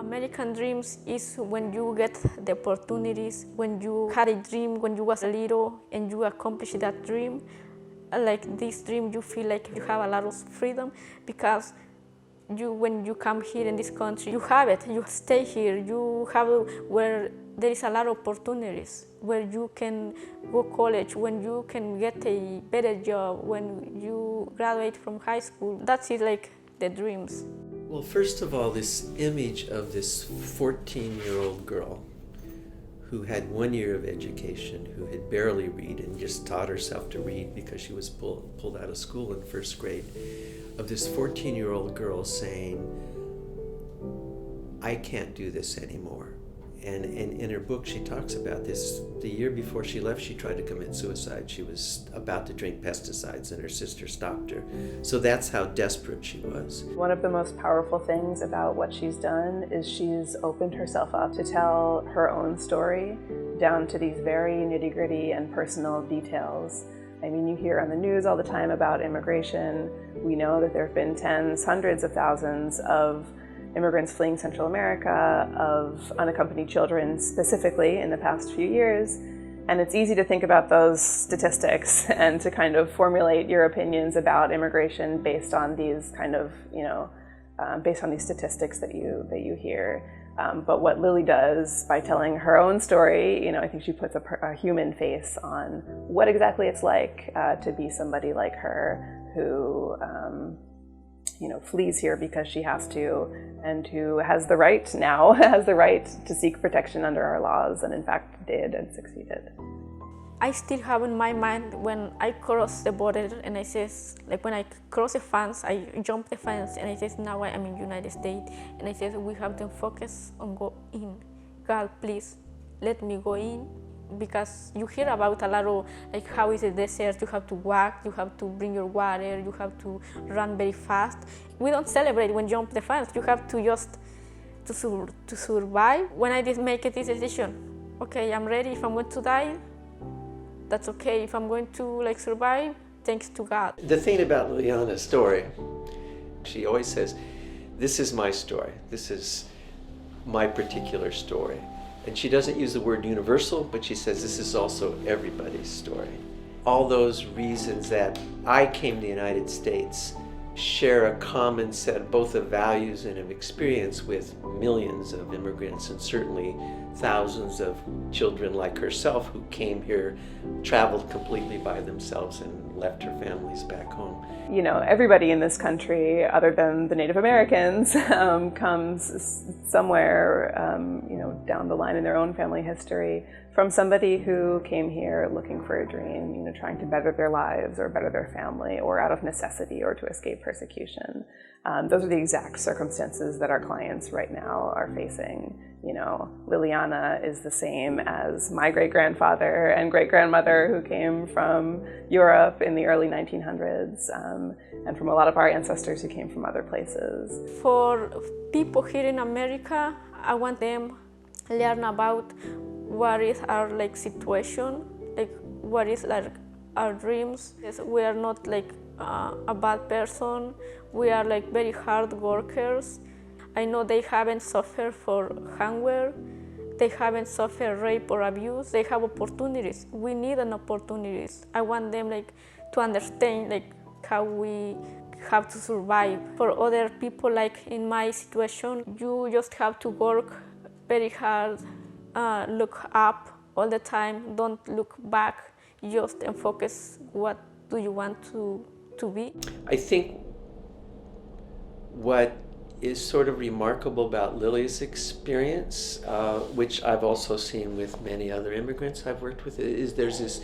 American dreams is when you get the opportunities, when you had a dream when you was little and you accomplish that dream. Like this dream, you feel like you have a lot of freedom because when you come here in this country, you have it. You stay here. You have where there is a lot of opportunities, where you can go college, when you can get a better job, when you graduate from high school. That's it, like the dreams. Well, first of all, this image of this 14-year-old girl who had 1 year of education, who had barely read and just taught herself to read because she was pulled out of school in first grade, of this 14-year-old girl saying, I can't do this anymore. And in her book, she talks about this. The year before she left, she tried to commit suicide. She was about to drink pesticides, and her sister stopped her. So that's how desperate she was. One of the most powerful things about what she's done is she's opened herself up to tell her own story down to these very nitty-gritty and personal details. I mean, you hear on the news all the time about immigration. We know that there have been tens, hundreds of thousands of immigrants fleeing Central America, of unaccompanied children specifically in the past few years. And it's easy to think about those statistics and to kind of formulate your opinions about immigration based on these kind of, based on these statistics that you hear. But what Lily does by telling her own story, I think she puts a human face on what exactly it's like to be somebody like her who flees here because she has to, and who has the right to seek protection under our laws, and in fact did and succeeded. I still have in my mind when I cross the border and I says, like when I cross the fence, I jump the fence and I says, now I am in United States, and I says, we have to focus on go in. God, please let me go in, because you hear about a lot of like how is the desert, you have to walk, you have to bring your water, you have to run very fast. We don't celebrate when you jump the fence, you have to just to survive. When I did make this decision, okay, I'm ready. If I'm going to die, that's okay. If I'm going to survive, thanks to God. The thing about Liliana's story, she always says, this is my story, this is my particular story. And she doesn't use the word universal, but she says this is also everybody's story. All those reasons that I came to the United States share a common set both of values and of experience with millions of immigrants, and certainly thousands of children like herself who came here, traveled completely by themselves and left her families back home. Everybody in this country, other than the Native Americans, comes somewhere, down the line in their own family history from somebody who came here looking for a dream, trying to better their lives or better their family, or out of necessity or to escape persecution. Those are the exact circumstances that our clients right now are facing. Liliana is the same as my great-grandfather and great-grandmother who came from Europe in the early 1900s, and from a lot of our ancestors who came from other places. For people here in America, I want them to learn about what is our situation, what is our dreams. We are not a bad person. We are very hard workers. I know they haven't suffered for hunger. They haven't suffered rape or abuse. They have opportunities. We need an opportunities. I want them to understand how we have to survive. For other people in my situation, you just have to work very hard, look up all the time, don't look back, just focus what do you want to be. I think what is sort of remarkable about Lily's experience, which I've also seen with many other immigrants I've worked with, is there's this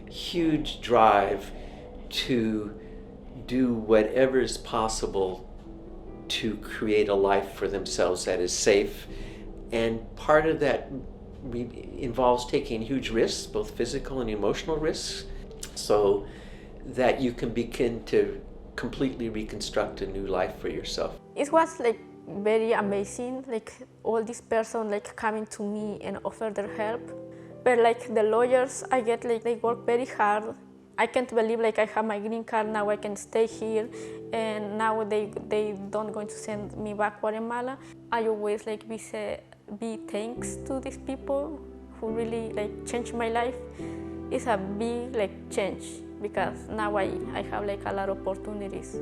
huge drive to do whatever is possible to create a life for themselves that is safe. And part of that involves taking huge risks, both physical and emotional risks, so that you can begin to completely reconstruct a new life for yourself. It was very amazing, all these person coming to me and offer their help. But the lawyers I get, they work very hard. I can't believe I have my green card, now I can stay here, and now they don't going to send me back to Guatemala. I always like be thanks to these people who really like changed my life. It's a big like change because now I have like a lot of opportunities.